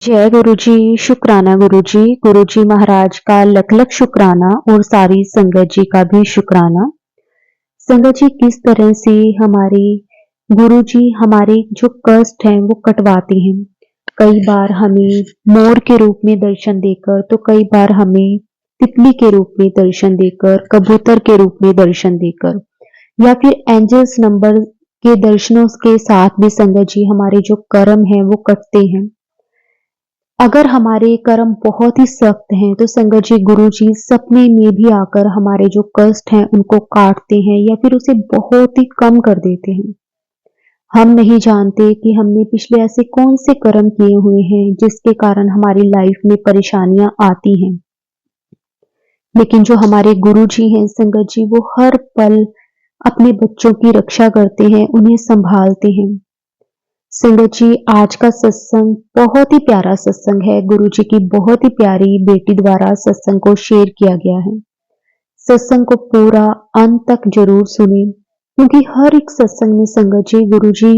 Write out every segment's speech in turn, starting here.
जय गुरु जी, शुक्राना गुरु जी महाराज का लख लख शुक्राना और सारी संगत जी का भी शुक्राना। संगत जी किस तरह से हमारे गुरु जी हमारे जो कष्ट हैं वो कटवाते हैं। कई बार हमें मोर के रूप में दर्शन देकर, तो कई बार हमें तितली के रूप में दर्शन देकर, कबूतर के रूप में दर्शन देकर, या फिर एंजल्स नंबर के दर्शनों के साथ भी संगत जी हमारे जो कर्म हैं वो कटते हैं। अगर हमारे कर्म बहुत ही सख्त हैं तो संगत जी गुरु जी सपने में भी आकर हमारे जो कष्ट हैं उनको काटते हैं या फिर उसे बहुत ही कम कर देते हैं। हम नहीं जानते कि हमने पिछले ऐसे कौन से कर्म किए हुए हैं जिसके कारण हमारी लाइफ में परेशानियां आती हैं। लेकिन जो हमारे गुरु जी हैं संगत जी, वो हर पल अपने बच्चों की रक्षा करते हैं, उन्हें संभालते हैं। संगत जी आज का सत्संग बहुत ही प्यारा सत्संग है। गुरु जी की बहुत ही प्यारी बेटी द्वारा सत्संग को शेयर किया गया है। सत्संग को पूरा अंत तक जरूर सुने, क्योंकि हर एक सत्संग में संगत जी गुरु जी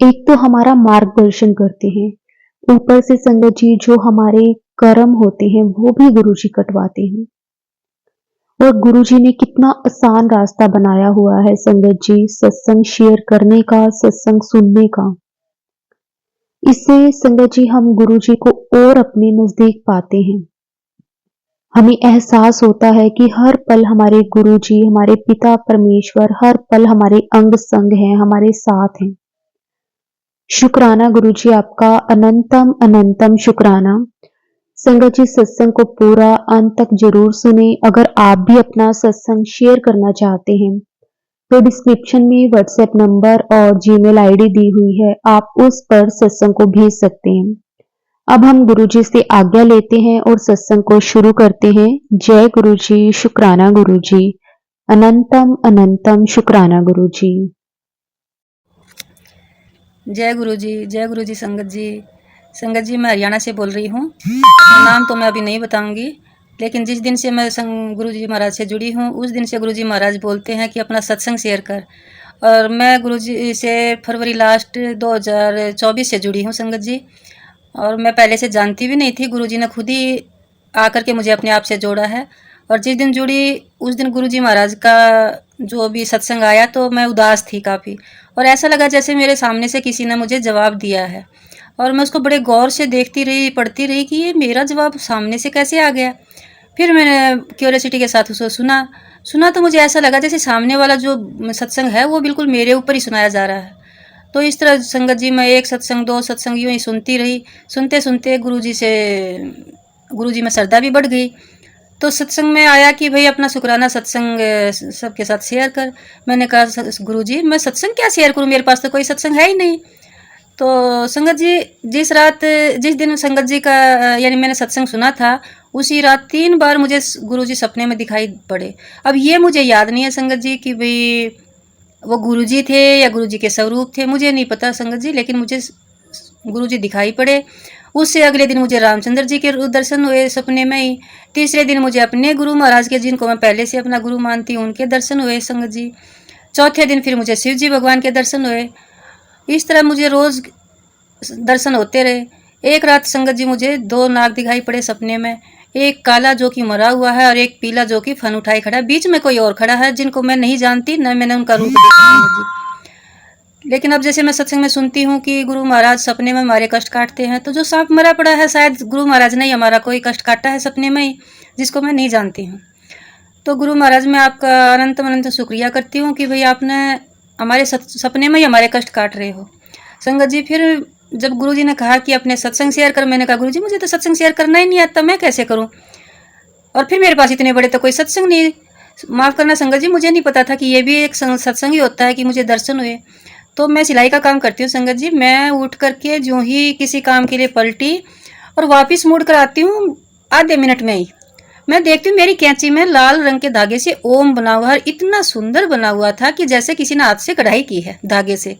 एक तो हमारा मार्गदर्शन करते हैं, ऊपर से संगत जी जो हमारे कर्म होते हैं वो भी गुरु जी कटवाते हैं। और गुरु जी ने कितना आसान रास्ता बनाया हुआ है संगत जी सत्संग शेयर करने का, सत्संग सुनने का। इससे संगत जी हम गुरु जी को और अपने नजदीक पाते हैं। हमें एहसास होता है कि हर पल हमारे गुरु जी, हमारे पिता परमेश्वर हर पल हमारे अंग संग हैं, हमारे साथ हैं। शुक्राना गुरु जी आपका, अनंतम अनंतम शुक्राना। संगत जी सत्संग को पूरा अंत तक जरूर सुने। अगर आप भी अपना सत्संग शेयर करना चाहते हैं तो डिस्क्रिप्शन में व्हाट्सएप नंबर और जीमेल आईडी दी हुई है, आप उस पर सत्संग को भेज सकते हैं। अब हम गुरु जी से आज्ञा लेते हैं और सत्संग को शुरू करते हैं। जय गुरु जी, शुक्राना गुरु जी, अनंतम अनंतम शुक्राना गुरु जी। जय गुरु जी, जय गुरु जी। संगत जी मैं हरियाणा से बोल रही हूँ। नाम तो मैं अभी नहीं बताऊंगी, लेकिन जिस दिन से मैं गुरु जी महाराज से जुड़ी हूँ उस दिन से गुरु जी महाराज बोलते हैं कि अपना सत्संग शेयर कर। और मैं गुरु जी से फरवरी लास्ट 2024 से जुड़ी हूँ संगत जी। और मैं पहले से जानती भी नहीं थी, गुरु जी ने खुद ही आकर के मुझे अपने आप से जोड़ा है। और जिस दिन जुड़ी उस दिन गुरु जी महाराज का जो भी सत्संग आया तो मैं उदास थी काफ़ी, और ऐसा लगा जैसे मेरे सामने से किसी ने मुझे जवाब दिया है। और मैं उसको बड़े गौर से देखती रही, पढ़ती रही कि ये मेरा जवाब सामने से कैसे आ गया। फिर मैंने क्यूरियोसिटी के साथ उसको सुना तो मुझे ऐसा लगा जैसे सामने वाला जो सत्संग है वो बिल्कुल मेरे ऊपर ही सुनाया जा रहा है। तो इस तरह संगत जी मैं एक सत्संग, दो सत्संग यूँ ही सुनती रही। सुनते सुनते गुरु जी में श्रद्धा भी बढ़ गई। तो सत्संग में आया कि भाई अपना शुक्राना सत्संग सबके साथ शेयर कर। मैंने कहा गुरु जी मैं सत्संग क्या शेयर करूं, मेरे पास तो कोई सत्संग है ही नहीं। तो संगत जी जिस दिन संगत जी का यानी मैंने सत्संग सुना था, उसी रात 3 बार मुझे गुरु जी सपने में दिखाई पड़े। अब ये मुझे याद नहीं है संगत जी कि भाई वो गुरु जी थे या गुरु जी के स्वरूप थे, मुझे नहीं पता संगत जी, लेकिन मुझे गुरु जी दिखाई पड़े। उससे अगले दिन मुझे रामचंद्र जी के दर्शन हुए सपने में ही। तीसरे दिन मुझे अपने गुरु महाराज के, जिनको मैं पहले से अपना गुरु मानती हूँ, उनके दर्शन हुए संगत जी। चौथे दिन फिर मुझे शिव जी भगवान के दर्शन हुए। इस तरह मुझे रोज दर्शन होते रहे। एक रात संगत जी मुझे 2 नाग दिखाई पड़े सपने में, एक काला जो कि मरा हुआ है और एक पीला जो कि फन उठाए खड़ा है। बीच में कोई और खड़ा है जिनको मैं नहीं जानती, न मैंने उनका रूप देखा संगत जी। लेकिन अब जैसे मैं सत्संग में सुनती हूँ कि गुरु महाराज सपने में हमारे कष्ट काटते हैं, तो जो सांप मरा पड़ा है शायद गुरु महाराज ने ही हमारा कोई कष्ट काटा है सपने में ही, जिसको मैं नहीं जानती हूँ। तो गुरु महाराज मैं आपका अनंत अनंत शुक्रिया करती हूँ कि भाई आपने हमारे सपने में ही हमारे कष्ट काट रहे हो संगत जी। फिर जब गुरु जी ने कहा कि अपने सत्संग शेयर कर, मैंने कहा गुरु जी मुझे तो सत्संग शेयर करना ही नहीं आता, मैं कैसे करूँ। और फिर मेरे पास इतने बड़े तो कोई सत्संग नहीं, माफ़ करना संगत जी, मुझे नहीं पता था कि ये भी एक सत्संग ही होता है कि मुझे दर्शन हुए। तो मैं सिलाई का काम करती हूँ संगत जी। मैं उठ करके जो ही किसी काम के लिए पलटी और वापस मुड़ कर आती हूँ, आधे मिनट में ही मैं देखती हूँ मेरी कैंची में लाल रंग के धागे से ओम बना हुआ है। इतना सुंदर बना हुआ था कि जैसे किसी ने हाथ से कढ़ाई की है धागे से।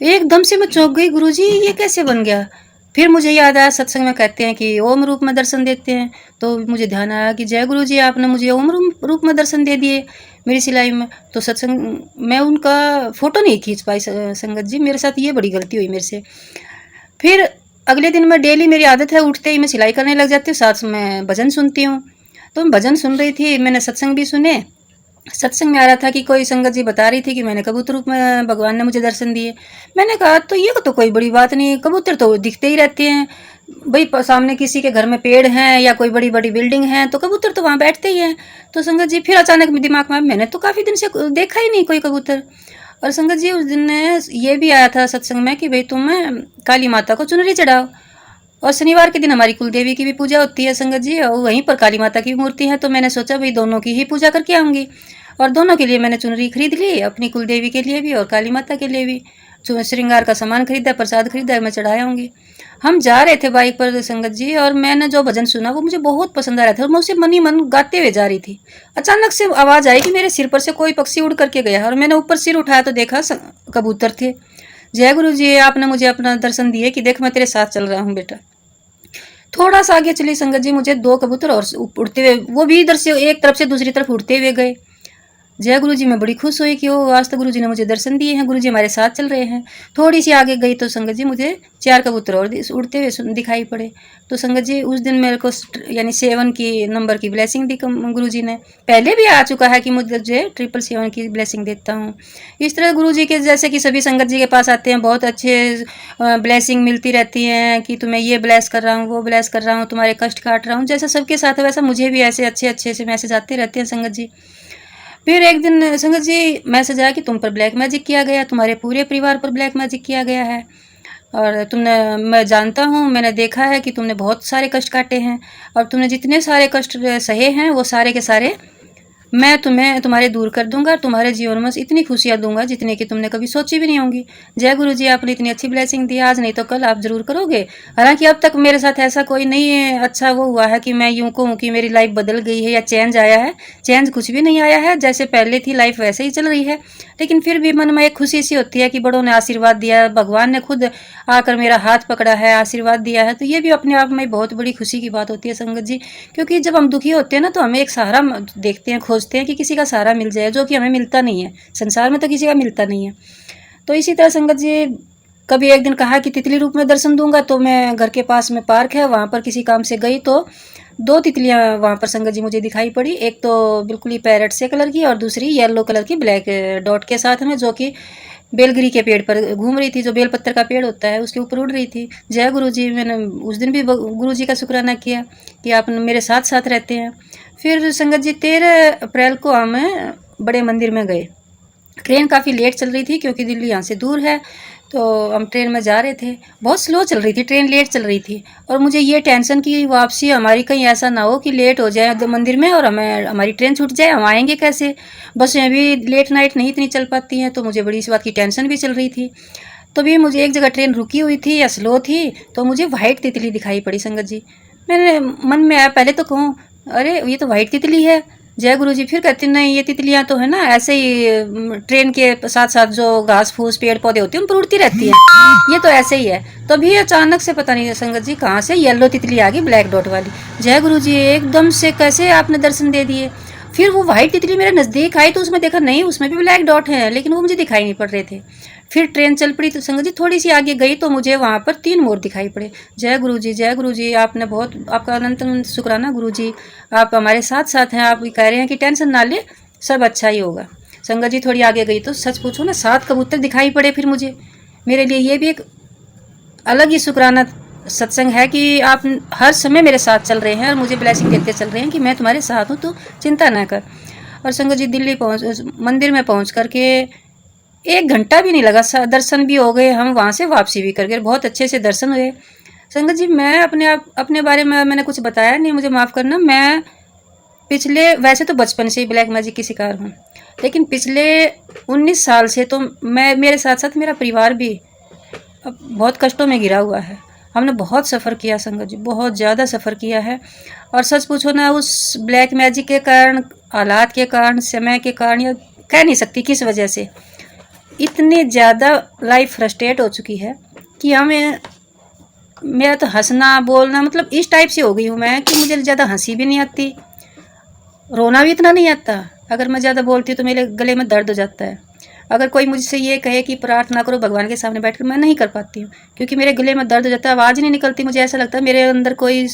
एकदम से मैं चौंक गई, गुरुजी ये कैसे बन गया। फिर मुझे याद आया सत्संग में कहते हैं कि ओम रूप में दर्शन देते हैं, तो मुझे ध्यान आया कि जय गुरु जी आपने मुझे ओम रूप में दर्शन दे दिए मेरी सिलाई में। तो सत्संग मैं उनका फ़ोटो नहीं खींच पाई संगत जी, मेरे साथ ये बड़ी गलती हुई मेरे से। फिर अगले दिन मैं डेली, मेरी आदत है उठते ही मैं सिलाई करने लग जाती हूँ, साथ में भजन सुनती हूँ। तो मैं भजन सुन रही थी, मैंने सत्संग भी सुने। सत्संग में आ रहा था कि कोई संगत जी बता रही थी कि मैंने कबूतर रूप में भगवान ने मुझे दर्शन दिए। मैंने कहा तो ये तो कोई बड़ी बात नहीं है, कबूतर तो दिखते ही रहते हैं भाई, सामने किसी के घर में पेड़ हैं या कोई बड़ी बड़ी बिल्डिंग है तो कबूतर तो वहाँ बैठते ही हैं। तो संगत जी फिर अचानक दिमाग में, मैंने तो काफ़ी दिन से देखा ही नहीं कोई कबूतर। और संगत जी उस दिन ये भी आया था सत्संग में कि भाई तुम काली माता को चुनरी चढ़ाओ। और शनिवार के दिन हमारी कुलदेवी की भी पूजा होती है संगत जी, और वहीं पर काली माता की मूर्ति है। तो मैंने सोचा भाई दोनों की ही पूजा करके आऊँगी, और दोनों के लिए मैंने चुनरी खरीद ली, अपनी कुलदेवी के लिए भी और काली माता के लिए भी। श्रृंगार का सामान खरीदा, प्रसाद खरीदा, मैं चढ़ाया आऊँगी। हम जा रहे थे बाइक पर संगत जी, और मैंने जो भजन सुना वो मुझे बहुत पसंद आ रहा था, और मैं उसे मन ही मन गाते हुए जा रही थी। अचानक से आवाज़ आई कि मेरे सिर पर से कोई पक्षी उड़ करके गया, और मैंने ऊपर सिर उठाया तो देखा कबूतर थे। जय गुरु जी, आपने मुझे अपना दर्शन दिए कि देख मैं तेरे साथ चल रहा हूँ बेटा। थोड़ा सा आगे चली संगत जी, मुझे 2 कबूतर और उड़ते हुए, वो भी इधर से एक तरफ से दूसरी तरफ उड़ते हुए गए। जय गुरु जी, मैं बड़ी खुश हुई कि ओ आज तो गुरु जी ने मुझे दर्शन दिए हैं, गुरु जी हमारे साथ चल रहे हैं। थोड़ी सी आगे गई तो संगत जी मुझे 4 कबूतर और उड़ते हुए दिखाई पड़े। तो संगत जी उस दिन मेरे को यानी 7 की नंबर की ब्लेसिंग दी गुरु जी ने। पहले भी आ चुका है कि मुझे 777 की ब्लेसिंग देता हूँ। इस तरह गुरु जी के जैसे कि सभी संगत जी के पास आते हैं, बहुत अच्छे ब्लेसिंग मिलती रहती हैं कि तुम्हें ये ब्लेस कर रहा हूँ, वो ब्लेस कर रहा हूँ, तुम्हारे कष्ट काट रहा हूँ। जैसा सबके साथ है वैसा मुझे भी ऐसे अच्छे अच्छे से मैसेज आते रहते हैं संगत जी। फिर एक दिन संगत जी मैसेज आया कि तुम पर ब्लैक मैजिक किया गया, तुम्हारे पूरे परिवार पर ब्लैक मैजिक किया गया है, और तुमने, मैं जानता हूँ, मैंने देखा है कि तुमने बहुत सारे कष्ट काटे हैं, और तुमने जितने सारे कष्ट सहे हैं वो सारे के सारे मैं तुम्हें तुम्हारे दूर कर दूंगा, तुम्हारे जीवन में इतनी खुशियाँ दूंगा जितनी कि तुमने कभी सोची भी नहीं होंगी। जय गुरु जी, आपने इतनी अच्छी ब्लेसिंग दी, आज नहीं तो कल आप जरूर करोगे। हालांकि अब तक मेरे साथ ऐसा कोई नहीं है अच्छा वो हुआ है कि मैं यूं कहूँ कि मेरी लाइफ बदल गई है या चेंज आया है। चेंज कुछ भी नहीं आया है, जैसे पहले थी लाइफ वैसे ही चल रही है। लेकिन फिर भी मन में एक खुशी सी होती है कि बड़ों ने आशीर्वाद दिया, भगवान ने खुद आकर मेरा हाथ पकड़ा है, आशीर्वाद दिया है। तो ये भी अपने आप में बहुत बड़ी खुशी की बात होती है संगत जी, क्योंकि जब हम दुखी होते हैं ना तो हमें एक सहारा देखते हैं, खोजते हैं कि किसी का सहारा मिल जाए, जो कि हमें मिलता नहीं है, संसार में तो किसी का मिलता नहीं है। तो इसी तरह संगत जी कभी एक दिन कहा कि तितली रूप में दर्शन दूंगा, तो मैं घर के पास में पार्क है वहाँ पर किसी काम से गई तो 2 तितलियाँ वहाँ पर संगत जी मुझे दिखाई पड़ी। एक तो बिल्कुल ही पैरेट से कलर की, और दूसरी येलो कलर की ब्लैक डॉट के साथ में, जो कि बेलगिरी के पेड़ पर घूम रही थी, जो बेलपत्र का पेड़ होता है उसके ऊपर उड़ रही थी। जय गुरु जी, मैंने उस दिन भी गुरु जी का शुक्राना किया कि आप मेरे साथ साथ रहते हैं। फिर संगत जी 13 अप्रैल को हम बड़े मंदिर में गए। ट्रेन काफ़ी लेट चल रही थी क्योंकि दिल्ली यहाँ से दूर है, तो हम ट्रेन में जा रहे थे। बहुत स्लो चल रही थी ट्रेन, लेट चल रही थी, और मुझे ये टेंशन कि वापसी हमारी कहीं ऐसा ना हो कि लेट हो जाए मंदिर में और हमारी ट्रेन छूट जाए, हम आएंगे कैसे। बसें भी लेट नाइट नहीं इतनी चल पाती हैं, तो मुझे बड़ी इस बात की टेंशन भी चल रही थी। तो भी मुझे एक जगह ट्रेन रुकी हुई थी या स्लो थी, तो मुझे वाइट तितली दिखाई पड़ी संगत जी। मैंने मन में आया पहले तो कहूँ अरे ये तो वाइट तितली है। जय गुरु जी फिर कहते नहीं, ये तितलियाँ तो है ना ऐसे ही ट्रेन के साथ साथ जो घास फूस पेड़ पौधे होते हैं उन पर उड़ती रहती हैं, ये तो ऐसे ही है। तभी अचानक से पता नहीं संगत जी कहाँ से येलो तितली आ गई, ब्लैक डॉट वाली। जय गुरु जी, एकदम से कैसे आपने दर्शन दे दिए। फिर वो वाइट तितली मेरे नज़दीक आई तो उसमें देखा नहीं, उसमें भी ब्लैक डॉट है, लेकिन वो मुझे दिखाई नहीं पड़ रहे थे। फिर ट्रेन चल पड़ी तो संगत जी थोड़ी सी आगे गई तो मुझे वहाँ पर 3 मोर दिखाई पड़े। जय गुरु जी, जय गुरु जी, आपने बहुत, आपका अनंत अनंत शुक्राना गुरु जी, आप हमारे साथ साथ हैं। आप कह रहे हैं कि टेंशन ना ले, सब अच्छा ही होगा। संगत जी थोड़ी आगे गई तो सच पूछो ना 7 कबूतर दिखाई पड़े। फिर मुझे, मेरे लिए ये भी एक अलग ही शुक्राना सत्संग है कि आप हर समय मेरे साथ चल रहे हैं और मुझे ब्लेसिंग देते चल रहे हैं कि मैं तुम्हारे साथ हूँ, तो चिंता ना कर। और संगत जी दिल्ली मंदिर में पहुँच करके 1 घंटा भी नहीं लगा, दर्शन भी हो गए, हम वहाँ से वापसी भी कर गए, बहुत अच्छे से दर्शन हुए। संगत जी मैं अपने बारे में मैंने कुछ बताया नहीं, मुझे माफ़ करना। मैं पिछले, वैसे तो बचपन से ही ब्लैक मैजिक की शिकार हूँ, लेकिन पिछले 19 साल से तो मेरे साथ साथ मेरा परिवार भी अब बहुत कष्टों में घिरा हुआ है। हमने बहुत सफ़र किया संगत जी, बहुत ज़्यादा सफ़र किया है। और सच पूछो ना, उस ब्लैक मैजिक के कारण, हालात के कारण, समय के कारण, या कह नहीं सकती किस वजह से, इतनी ज़्यादा लाइफ फ्रस्ट्रेट हो चुकी है कि हमें, मेरा तो हंसना बोलना मतलब इस टाइप से हो गई हूँ मैं कि मुझे ज़्यादा हंसी भी नहीं आती, रोना भी इतना नहीं आता। अगर मैं ज़्यादा बोलती हूँ तो मेरे गले में दर्द हो जाता है। अगर कोई मुझसे ये कहे कि प्रार्थना करो भगवान के सामने बैठकर, मैं नहीं कर पाती हूँ, क्योंकि मेरे गले में दर्द हो जाता है, आवाज़ ही नहीं निकलती। मुझे ऐसा लगता है मेरे अंदर कोई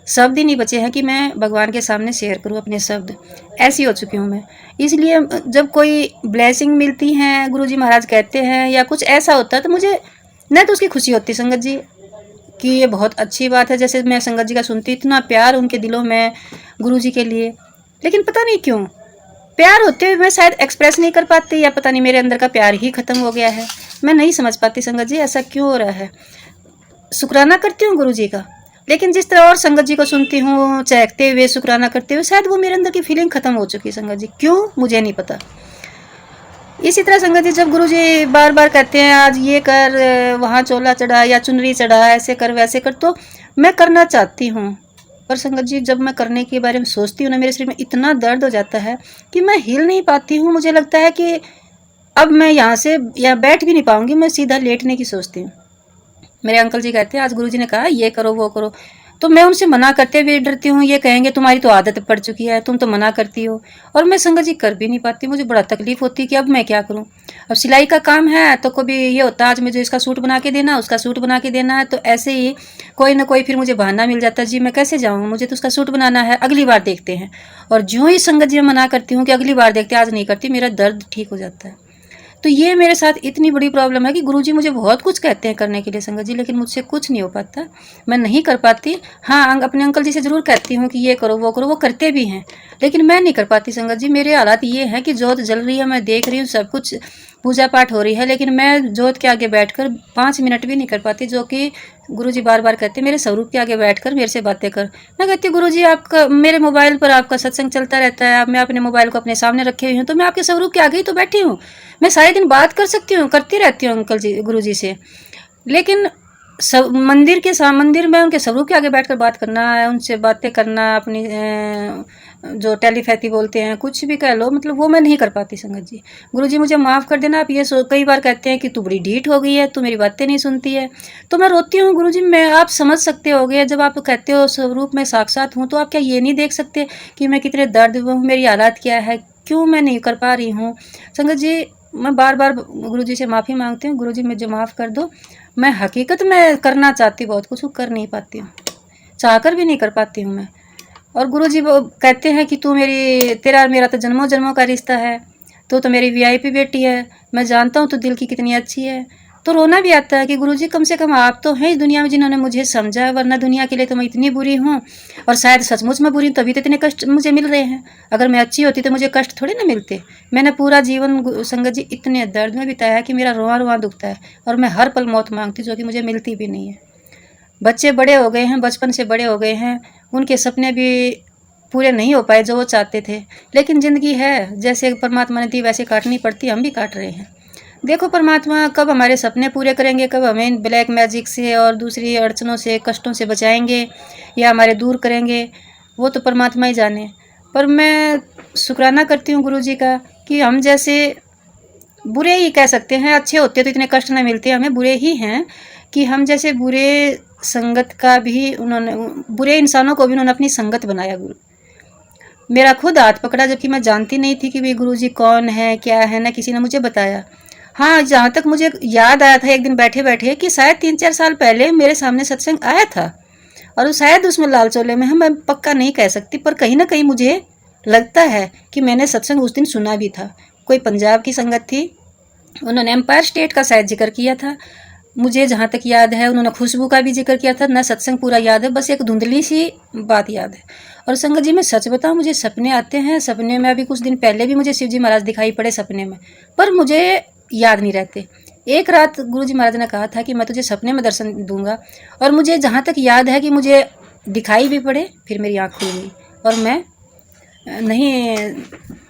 शब्द ही नहीं बचे हैं कि मैं भगवान के सामने शेयर करूँ अपने शब्द। ऐसी हो चुकी हूँ मैं। इसलिए जब कोई ब्लेसिंग मिलती हैं, गुरुजी महाराज कहते हैं या कुछ ऐसा होता है, तो मुझे न तो उसकी खुशी होती संगत जी कि ये बहुत अच्छी बात है। जैसे मैं संगत जी का सुनती, इतना प्यार उनके दिलों में गुरुजी के लिए, लेकिन पता नहीं क्यों प्यार होते हुए मैं शायद एक्सप्रेस नहीं कर पाती, या पता नहीं मेरे अंदर का प्यार ही ख़त्म हो गया है। मैं नहीं समझ पाती संगत जी ऐसा क्यों हो रहा है। शुक्राना करती हूँ गुरुजी का, लेकिन जिस तरह और संगत जी को सुनती हूँ चहकते हुए शुक्राना करते हुए, शायद वो मेरे अंदर की फीलिंग ख़त्म हो चुकी है संगत जी, क्यों मुझे नहीं पता। इसी तरह संगत जी जब गुरुजी बार बार कहते हैं आज ये कर, वहाँ चोला चढ़ा या चुनरी चढ़ा, ऐसे कर वैसे कर, तो मैं करना चाहती हूँ, पर संगत जी जब मैं करने के बारे में सोचती हूँ ना, मेरे शरीर में इतना दर्द हो जाता है कि मैं हिल नहीं पाती हूँ। मुझे लगता है कि अब मैं यहाँ से या बैठ भी नहीं पाऊँगी, मैं सीधा लेटने की सोचती हूँ। मेरे अंकल जी कहते हैं आज गुरुजी ने कहा ये करो वो करो, तो मैं उनसे मना करते हुए डरती हूँ। ये कहेंगे तुम्हारी तो आदत पड़ चुकी है, तुम तो मना करती हो, और मैं संगत जी कर भी नहीं पाती। मुझे बड़ा तकलीफ होती है कि अब मैं क्या करूँ। अब सिलाई का काम है तो कभी ये होता है आज मुझे इसका सूट बना के देना, उसका सूट बना के देना है, तो ऐसे ही कोई ना कोई फिर मुझे बहाना मिल जाता है, जी मैं कैसे जाऊँ, मुझे तो उसका सूट बनाना है, अगली बार देखते हैं। और ज्यों ही संगत जी मैं मना करती हूँ कि अगली बार देखते, आज नहीं करती, मेरा दर्द ठीक हो जाता है। तो ये मेरे साथ इतनी बड़ी प्रॉब्लम है कि गुरुजी मुझे बहुत कुछ कहते हैं करने के लिए संगत जी, लेकिन मुझसे कुछ नहीं हो पाता, मैं नहीं कर पाती। हाँ, अपने अंकल जी से ज़रूर कहती हूँ कि ये करो वो करो, वो करते भी हैं, लेकिन मैं नहीं कर पाती संगत जी। मेरे हालात ये हैं कि जोत जल रही है, मैं देख रही हूँ सब कुछ पूजा पाठ हो रही है, लेकिन मैं जोत के आगे बैठकर 5 मिनट भी नहीं कर पाती, जो कि गुरुजी बार बार कहते हैं मेरे स्वरूप के आगे बैठकर मेरे से बातें कर। मैं कहती हूँ गुरुजी आपका मेरे मोबाइल पर आपका सत्संग चलता रहता है, मैं अपने मोबाइल को अपने सामने रखे हुई हूँ, तो मैं आपके स्वरूप के आगे ही तो बैठी हूँ, मैं सारे दिन बात कर सकती हूँ, करती रहती हूँ अंकल जी गुरुजी से, लेकिन सब मंदिर में उनके स्वरूप के आगे बैठकर बात करना है, उनसे बातें करना, अपनी जो टेलीपैथी बोलते हैं, कुछ भी कह लो, मतलब वो मैं नहीं कर पाती संगत जी। गुरुजी मुझे माफ़ कर देना। आप ये कई बार कहते हैं कि तू बड़ी ढीठ हो गई है, तू मेरी बातें नहीं सुनती है, तो मैं रोती हूँ गुरुजी। मैं आप समझ सकते होगे, जब आप कहते हो स्वरूप में साक्षात हूँ, तो आप क्या ये नहीं देख सकते कि मैं कितने दर्द में हूँ, मेरी हालात क्या है, क्यों मैं नहीं कर पा रही हूँ। संगत जी मैं बार बार गुरुजी से माफ़ी मांगती हूँ, गुरुजी मुझे माफ़ कर दो। मैं हकीकत में करना चाहती बहुत कुछ, कर नहीं पाती हूँ, चाहकर भी नहीं कर पाती हूँ मैं। और गुरुजी वो कहते हैं कि तू तेरा और मेरा तो जन्मों जन्मों का रिश्ता है, तो मेरी वीआईपी बेटी है, मैं जानता हूँ तू दिल की कितनी अच्छी है। तो रोना भी आता है कि गुरुजी कम से कम आप तो हैं इस दुनिया में जिन्होंने मुझे समझा, वरना दुनिया के लिए तो मैं इतनी बुरी हूँ, और शायद सचमुच में बुरी हूँ तभी तो इतने कष्ट मुझे मिल रहे हैं। अगर मैं अच्छी होती तो मुझे कष्ट थोड़ी ना मिलते। मैंने पूरा जीवन संगत जी इतने दर्द में बिताया है कि मेरा रोआ रोआ दुखता है, और मैं हर पल मौत मांगती, जो कि मुझे मिलती भी नहीं है। बच्चे बड़े हो गए हैं, बचपन से बड़े हो गए हैं, उनके सपने भी पूरे नहीं हो पाए जो वो चाहते थे, लेकिन ज़िंदगी है, जैसे परमात्मा ने दी वैसे काटनी पड़ती, हम भी काट रहे हैं। देखो परमात्मा कब हमारे सपने पूरे करेंगे, कब हमें ब्लैक मैजिक से और दूसरी अड़चनों से कष्टों से बचाएंगे या हमारे दूर करेंगे, वो तो परमात्मा ही जाने। पर मैं शुक्राना करती हूँ गुरुजी का कि हम जैसे बुरे ही कह सकते हैं, अच्छे होते तो इतने कष्ट नहीं मिलते, हमें बुरे ही हैं कि हम जैसे बुरे संगत का भी उन्होंने, बुरे इंसानों को भी उन्होंने अपनी संगत बनाया। गुरु मेरा खुद हाथ पकड़ा, जबकि मैं जानती नहीं थी कि भाई गुरुजी कौन है क्या है, ना किसी ने मुझे बताया। हाँ, जहाँ तक मुझे याद आया था एक दिन बैठे बैठे कि शायद 3-4 साल पहले मेरे सामने सत्संग आया था, और शायद उसमें लाल चोले में है, मैं पक्का नहीं कह सकती, पर कहीं ना कहीं मुझे लगता है कि मैंने सत्संग उस दिन सुना भी था। कोई पंजाब की संगत थी, उन्होंने एम्पायर स्टेट का शायद जिक्र किया था, मुझे जहाँ तक याद है उन्होंने खुशबू का भी जिक्र किया था। ना सत्संग पूरा याद है, बस एक धुंधली सी बात याद है। और संगत जी मैं सच बताऊँ, मुझे सपने आते हैं, सपने में अभी कुछ दिन पहले भी मुझे शिवजी महाराज दिखाई पड़े सपने में, पर मुझे याद नहीं रहते। एक रात गुरुजी महाराज ने कहा था कि मैं तुझे सपने में दर्शन दूंगा, और मुझे जहाँ तक याद है कि मुझे दिखाई भी पड़े, फिर मेरी आँख खुल गई, और मैं नहीं,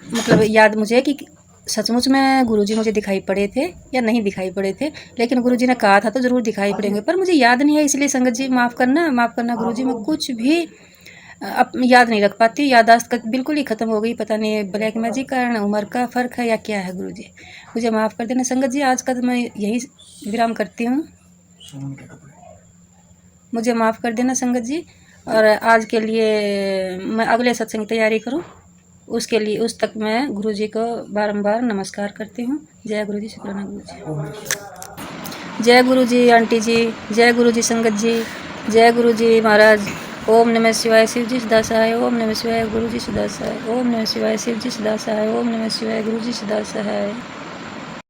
मतलब याद मुझे कि सचमुच में गुरुजी मुझे दिखाई पड़े थे या नहीं दिखाई पड़े थे, लेकिन गुरुजी ने कहा था तो ज़रूर दिखाई पड़ेंगे, पर मुझे याद नहीं है। इसलिए संगत जी माफ़ करना गुरुजी, मैं कुछ भी याद नहीं रख पाती, याददाश्त बिल्कुल ही ख़त्म हो गई। पता नहीं ब्लैक मैजिक का उम्र का फ़र्क है या क्या है। गुरुजी मुझे माफ़ कर देना संगत जी, आज का तो मैं यही विराम करती हूँ, मुझे माफ़ कर देना संगत जी, और आज के लिए मैं अगले सत्संग की तैयारी करूँ। उसके लिए उस तक मैं गुरु जी को बारंबार नमस्कार करती हूँ। जय गुरु जी, शुक्राना गुरु जी। जय गुरु जी आंटी जी, जय गुरु जी संगत जी, जय गुरु जी महाराज। ओम नमः शिवाय, शिव जी सदा सहाय। ओम नमः शिवाय, गुरु जी सदा सहाय। ओम नमः शिवाय, शिव जी सदा सहाय। ओम नमः शिवाय, गुरु जी सदा सहाय।